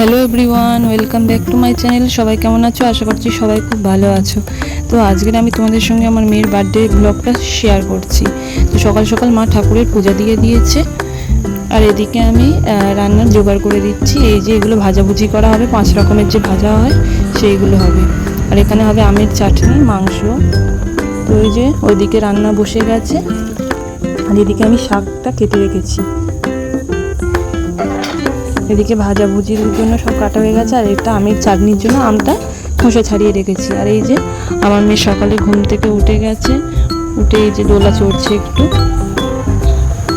Hello everyone, welcome back to my channel. সবাই কেমন আছো? আশা করছি সবাই খুব ভালো আছো। তো আজকে আমি তোমাদের সঙ্গে আমার মেয়ের বার্থডে ব্লগটা শেয়ার করছি। তো সকাল সকাল মা ঠাকুরের পূজা দিয়ে দিয়েছে, আর এদিকে আমি রান্নার জোগাড় করে দিচ্ছি। এই যে এগুলো ভাজাভুজি করা হবে, 5 রকমের যে ভাজা হয় সেইগুলো হবে। আর এখানে হবে আমের চাটনি, মাংস। তো এই যে ওইদিকে রান্না বসে গেছে, আর এদিকে আমি শাকটা কেটে রেখেছি। এদিকে ভাজাভুজির জন্য সব কাটা হয়ে গেছে, আর এটা আমের চাটনির জন্য আমটা খোসা ছাড়িয়ে রেখেছি। আর এই যে আমার মেয়ে সকালে ঘুম থেকে উঠে গেছে, উঠে এই যে দোলা চড়ছে একটু।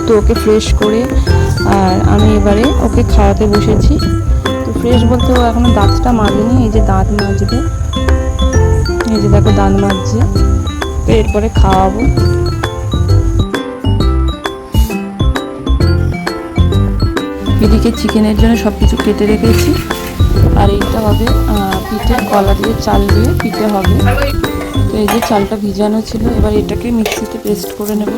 তো ওকে ফ্রেশ করে আর আমি এবারে ওকে খাওয়াতে বসেছি। তো ফ্রেশ বলতে ও এখনো দাঁতটা মাজেনি, এই যে দাঁত মাজবে, এই যে দেখো দাঁত মাজছে। তো এরপরে খাওয়াবো। এদিকে চিকেনের জন্য সব কিছু কেটে রেখেছি, আর এইটা হবে পিঠে, কলা দিয়ে চাল দিয়ে পিঠে হবে। তো এই যে চালটা ভিজানো ছিল, এবার এটাকে মিক্সিতে পেস্ট করে নেব।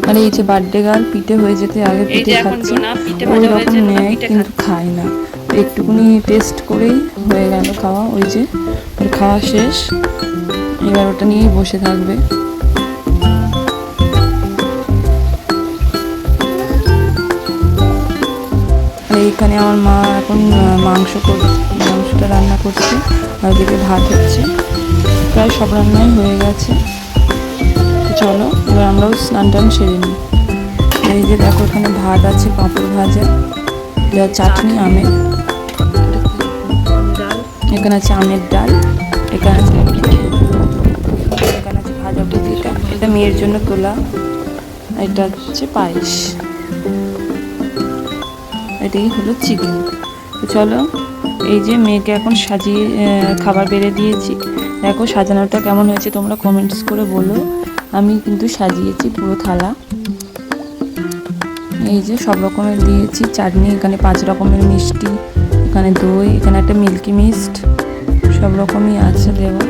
আর এই যে বার্থডে গার্ল পিঠে হয়ে যেতে আগে পিঠে খাচ্ছে, ওই রকম নেয় কিন্তু খায় না। একটুকুনি টেস্ট করেই হয়ে গেল খাওয়া। ওই যে ওর খাওয়া শেষ, এবার ওটা নিয়েই বসে থাকবে। এইখানে আমার মা এখন মাংসটা রান্না করছে, আর ওদিকে ভাত হচ্ছে। প্রায় সব রান্নাই হয়ে গেছে। চলো এবার আমরাও স্নান টান সেরে নিই। এই যে দেখো এখানে ভাত আছে, পাঁপড় ভাজা, চাটনি, আমের, এখানে আছে আমের ডাল, এখানে আছে ভাজা ভুজিটা, এটা মেয়ের জন্য তোলা, এটা হচ্ছে পায়েস, এটাই হলো চিকেন। তো চলো এই যে মেয়েকে এখন সাজিয়ে খাবার বেড়ে দিয়েছি। দেখো সাজানোটা কেমন হয়েছে তোমরা কমেন্টস করে বলো। আমি কিন্তু সাজিয়েছি পুরো থালা। এই যে সব রকমের দিয়েছি চাটনি, এখানে 5 রকমের মিষ্টি, এখানে দই, এখানে একটা মিল্কি মিস্ট, সব রকমই আছে দেওয়া।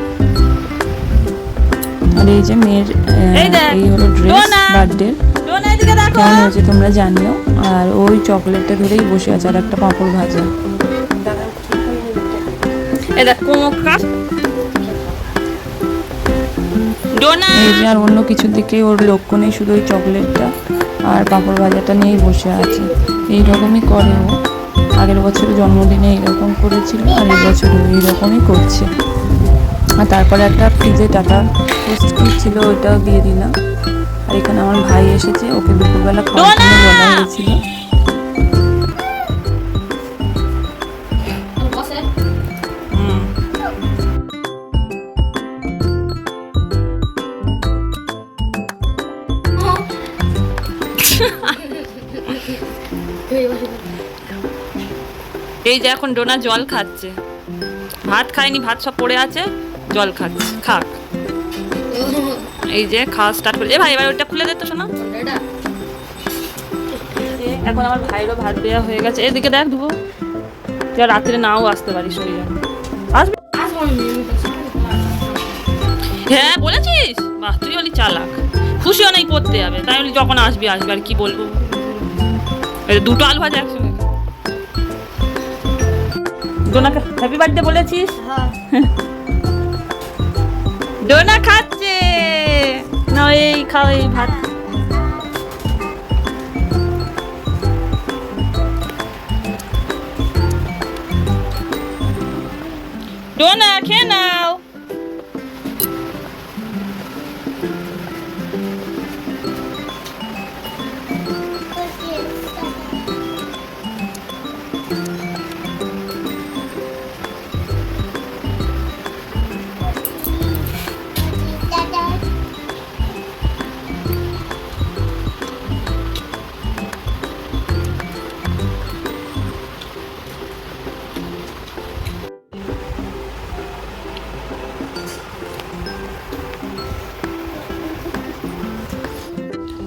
আর এই যে মেয়ের এই হলো ড্রেস বার্থডে, কেমন হয়েছে তোমরা জানিও। আর ওই চকলেটটা ধরেই বসে আছে, আর একটা পাঁপড় ভাজা। এই যে আর অন্য কিছুর দিকে ওর লক্ষ্য নেই, শুধু ওই চকলেটটা আর পাঁপড় ভাজাটা নিয়েই বসে আছে। এইরকমই করে ও, আগের বছর জন্মদিনে এইরকম করেছিল, আর এই বছর এইরকমই করছে। আর তারপরে একটা ফ্রিজে টাটা টোস্ট ছিল, ওইটাও দিয়ে দিলাম। আর এখানে আমার ভাই এসেছে, ওকে দুপুরবেলা খাওয়ার জন্য বলা হয়েছিল। এই যে এখন ডোনা জল খাচ্ছে, ভাত খায়নি, ভাত সব পড়ে আছে, জল খাচ্ছে, খাক। এই যে খাওয়া স্টার্ট করে, ভাই এবার ওইটা খুলে দে তো শোনা। এখন আমার ভাইয়েরও ভাত দেওয়া হয়ে গেছে। এদিকে দেখ ধুবো, তুই রাত্রে নাও আসতে পারিস, শরীরে আসবি। হ্যাঁ বলেছিস, বাহ তুই বলি চালাক, খুশিও নেই পড়তে যাবে, তাই বলি যখন আসবি আসবি, আর কি বলবো। দুটো আলু ভাজা একসঙ্গে। ডোনাকে হ্যাপি বার্থডে বলেছিস? ডোনা খাচ্ছে না, এই খাও এই ভাত। ডোনা খেয়ে নাও।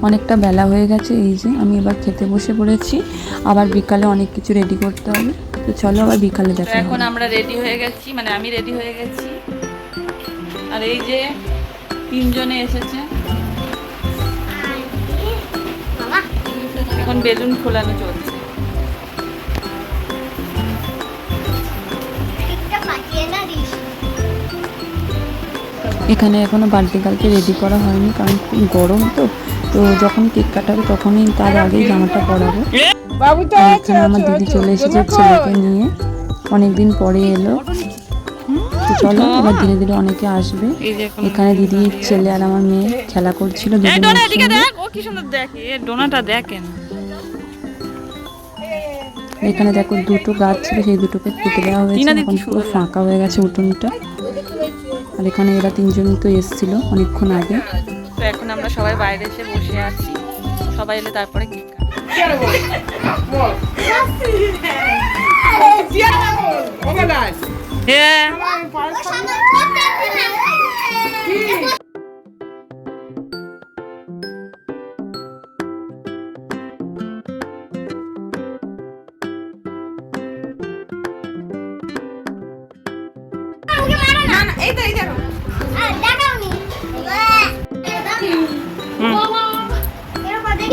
অনেকটা বেলা হয়ে গেছে, এই যে আমি এবার খেতে বসে পড়েছি। আবার বিকালে অনেক কিছু রেডি করতে হবে। তো চলো আবার বিকালে দেখা। এখন আমরা রেডি হয়ে গেছি, মানে আমি রেডি হয়ে গেছি। আর এই যে 3 জনে এসেছে, বেলুন ফোলানো চলছে। এখানে এখনো বার্থডে গার্লকে রেডি করা হয়নি, কারণ খুব গরম তো। তো যখন কেক কাটাবে তখনই, তার আগেই জামাটা পরাবো। আর এখানে আমার দিদি চলে এসেছে ছেলেকে নিয়ে, অনেকদিন পরে এলো। তো চলো এবার ধীরে ধীরে অনেকে আসবে। এখানে দিদি, ছেলে আর আমার মেয়ে খেলা করছিল দুজনে একসঙ্গে। ও কি সুন্দর দেখে, ডোনাটা দেখেন। এখানে দেখো দুটো গাছ ছিল, সেই দুটোকে কেটে দেওয়া হয়েছে, এখন পুরো ফাঁকা হয়ে গেছে উঠোনটা। আর এখানে এরা তিনজন তো এসেছিল অনেকক্ষণ আগে। তো এখন আমরা সবাই বাইরে এসে বসে আছি, সবাই এলে তারপরে কেক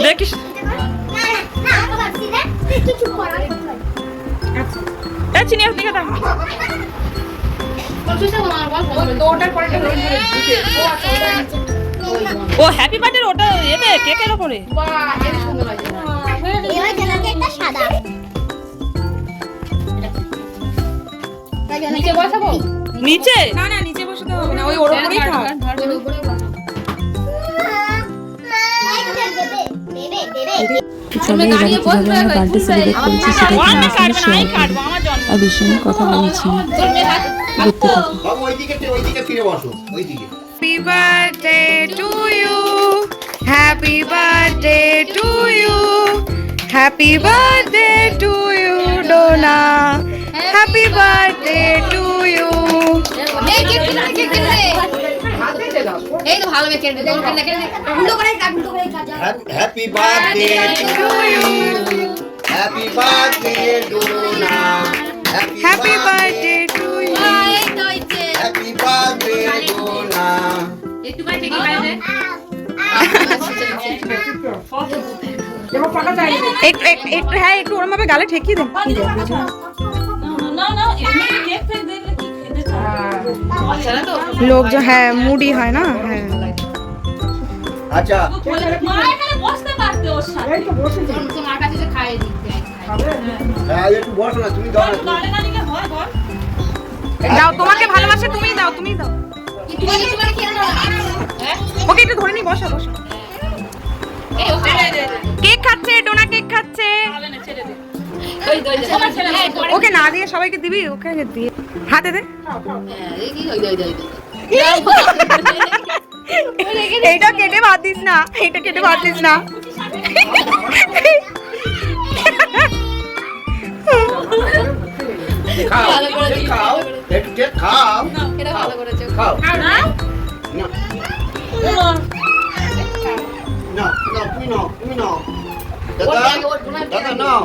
দেখিস। চিনি আপনি কথা ও হ্যাপি বার্থডে ওটা এতে কেকের উপরে নিচে বসাবো? নিচে না না নিচে বসাতে হবে না, ওই ওর উপরেই থাক। চলো এবারে কিভাবে আমরা বার্থডে সেলিব্রেট করেছি সেটাই তোমার সঙ্গে শেয়ার করি। আর বেশি আমি কথা বলছি না, দেখতে থাকো। Happy birthday to you, happy birthday to you, happy birthday to you, Donna, happy birthday to you. এই তো ভালো মেয়ে কেটে দে, উল্টো করে কাট, উল্টো করে কাট। Happy birthday to you. Happy birthday Donna. Happy birthday to you. এই তো ইচ্ছে Happy birthday Donna. একটু করে ঠেকি খাই দে। একটু হ্যাঁ, একটু ওরম ভাবে গালে ঠেকিয়ে দে। লোকজন হ্যাঁ মুডি হয় না, হ্যাঁ আচ্ছা তোমার কাছে যে খাইয়ে দিই। হ্যাঁ একটু বসো না, তুমি দাও না। দাও, তোমাকে ভালোবাসে, তুমি দাও, তুমি দাও। একটু করে খেয়ে দাও। ওকে একটু ধরে নি, বসা বসা। কেক খাচ্ছে, ডোনা কেক খাচ্ছে। ওই দই দে। ওকে না দিয়ে সবাইকে দিবি, ওকে দিয়ে হাতে দে। দেখি ওই দই দই। এইটা কেটে ভাত দিস না, এইটা কেটে ভাত দিস না। খাও ভালো করে দিই। খাও একটু কেক খাও। এটা ভালো করেছে। খাও না না না তুমি নাও, তুমি নাও দাদা, দাদা নাও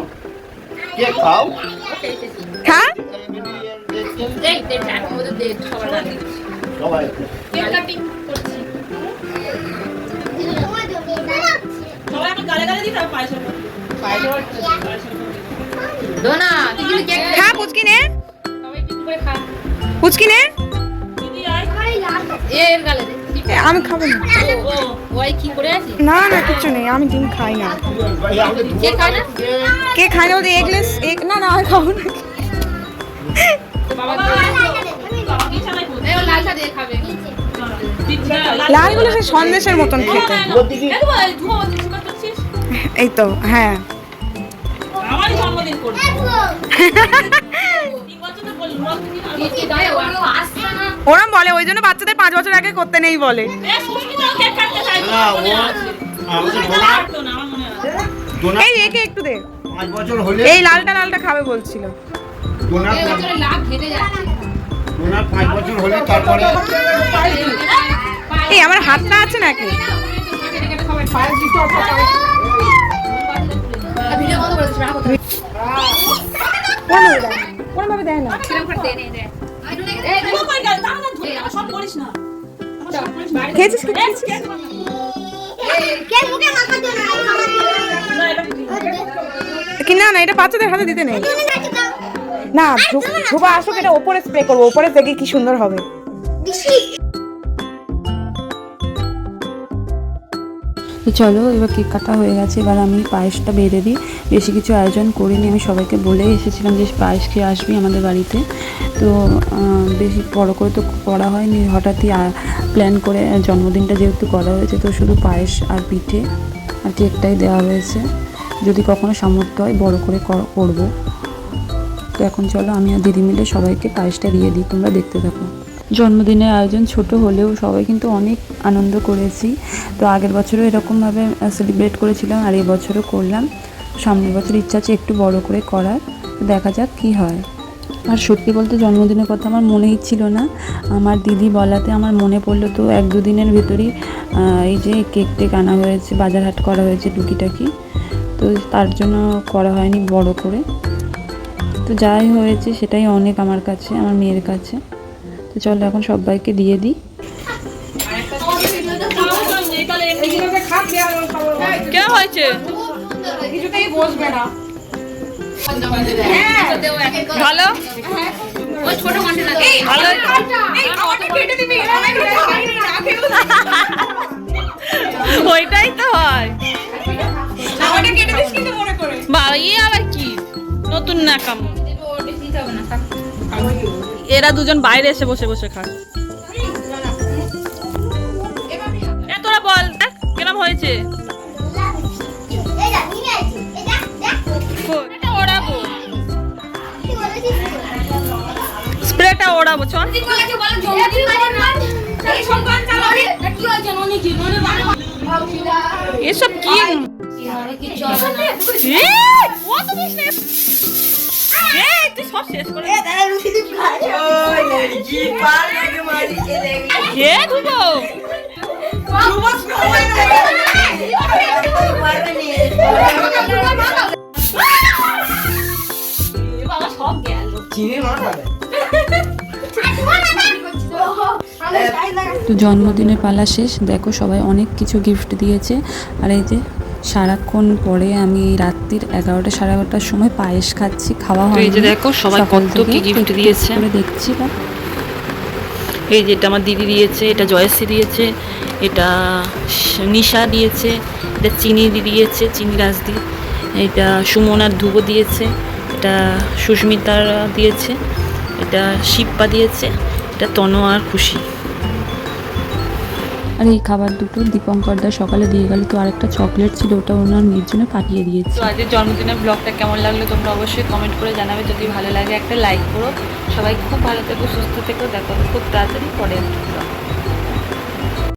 কেক খাও। হ্যাঁ দেখ দেখ টাকা মধ্যে দে সবার আগে। সবাই কেক কাটিং করছি। ডোনা তুই কিন্তু কেক খা, পুচকি নে, সবাই একটু করে খা। পুচকি নে। এর গালে দে। আমি খাবো না। ওই কি করে আছিস? না না কিছু নেই, আমি ডিম খাই না। কেক খায় না? কে খাই না? ওদের এগলেস এক, না না আমি খাবো না। এই ও লালটা দিয়ে খাবে। লাল গুলো সেই সন্দেশের মতন খেতে। এই তো হ্যাঁ, আমারই জন্মদিন করবে কি দাও ও আসছে না। ওরম বলে, ওই জন্য বাচ্চাদের 5 বছর আগে করতে নেই বলে। না ও আমাদের ডোনা এই একে একটু দে, 5 বছর হলে এই লালটা লালটা খাবে বলছিল। ডোনা এই বছরে লাভ ঘেটে যাচ্ছে। ডোনা 5 বছর হলে তারপরে এই আমার হাতটা আছে নাকি? ভিডিও বন্ধ করে দিস রাখো। ওরম ভাবে দেয় না। কিরম করে দে নে দে। খেয়েছিস কি? খেয়েছিস? কে মুখে মাখা দিও না খাবার দিও কি না না এটা বাচ্চাদের হাতে দিতে নেই না। ঝোপা আসুক, এটা ওপরে স্প্রে করবো, ওপরে থেকে কি সুন্দর হবে। তো চলো এবার কেক কাটা হয়ে গেছে, এবার আমি পায়েসটা বেড়ে দিই। বেশি কিছু আয়োজন করিনি, আমি সবাইকে বলেই এসেছিলাম যে পায়েস খেয়ে আসবি আমাদের বাড়িতে। তো বেশি বড় করে তো করা হয়নি, হঠাৎই প্ল্যান করে জন্মদিনটা যেহেতু করা হয়েছে, তো শুধু পায়েস আর পিঠে আর কেকটাই দেওয়া হয়েছে। যদি কখনো সামর্থ্য হয় বড় করে করবো। তো এখন চলো আমি আর দিদি মিলে সবাইকে পায়েসটা দিয়ে দিই, তোমরা দেখতে থাকো। জন্মদিনের আয়োজন ছোট হলেও সবাই কিন্তু অনেক আনন্দ করেছি। তো আগের বছরও এরকমভাবে সেলিব্রেট করেছিলাম, আর এবছরও করলাম। সামনের বছর ইচ্ছা আছে একটু বড় করে করার, দেখা যাক কি হয়। আর সত্যি বলতে জন্মদিনের কথা আমার মনেই ছিল না, আমার দিদি বলাতে আমার মনে পড়লো। তো 1-2 দিনের ভেতরই এই যে কেক টেক আনা হয়েছে, বাজার হাট করা হয়েছে টুকিটাকি, তো তার জন্য করা হয়নি বড় করে। তো যাই হয়েছে সেটাই অনেক আমার কাছে, আমার মেয়ের কাছে। তো চলো এখন সবাইকে দিয়ে দিই। কে হয়েছে? কিছুতেই বসবে না। ভালো ওই ছোট কন্টেনার ভালো ওইটাই তো হয়। ইয়ে আবার কি নতুন না কাম, এরা দুজন বাইরে এসে বসে বসে খায়। তোরা বল কেরম হয়েছে? স্প্রেটা ওড়াবো, চল। এসব কি? তুই সব শেষ করে তো জন্মদিনের পালা শেষ, দেখো সবাই অনেক কিছু গিফট দিয়েছে। আর এই যে সারাক্ষণ পরে আমি রাত্রির 11টা 11:30টার সময় পায়েস খাচ্ছি, খাওয়া হয়। এই যে দেখো সবাই কত কি গিফট দিয়েছে দেখছিলাম। এই যে এটা আমার দিদি দিয়েছে, এটা জয়শ্রী দিয়েছে, এটা নিশা দিয়েছে, এটা চিনি দিয়েছে, চিনি রাজদি, এটা সুমনার ধ্রুব দিয়েছে, এটা সুস্মিতার দিয়েছে, এটা শিপ্পা দিয়েছে, এটা তনোয়ার খুশি। আর এই খাবার দুটো দীপঙ্করদা সকালে দিয়ে গেল। তো আরেকটা চকলেট ছিল, ওটা ওনার মেয়ের জন্য পাঠিয়ে দিয়েছে। তো আজকের জন্মদিনের ব্লগটা কেমন লাগলো তোমরা অবশ্যই কমেন্ট করে জানাবে। যদি ভালো লাগে একটা লাইক করো। সবাই খুব ভালো থেকো, সুস্থ থেকো। দেখো খুব তাড়াতাড়ি পরে একটা ব্লগ।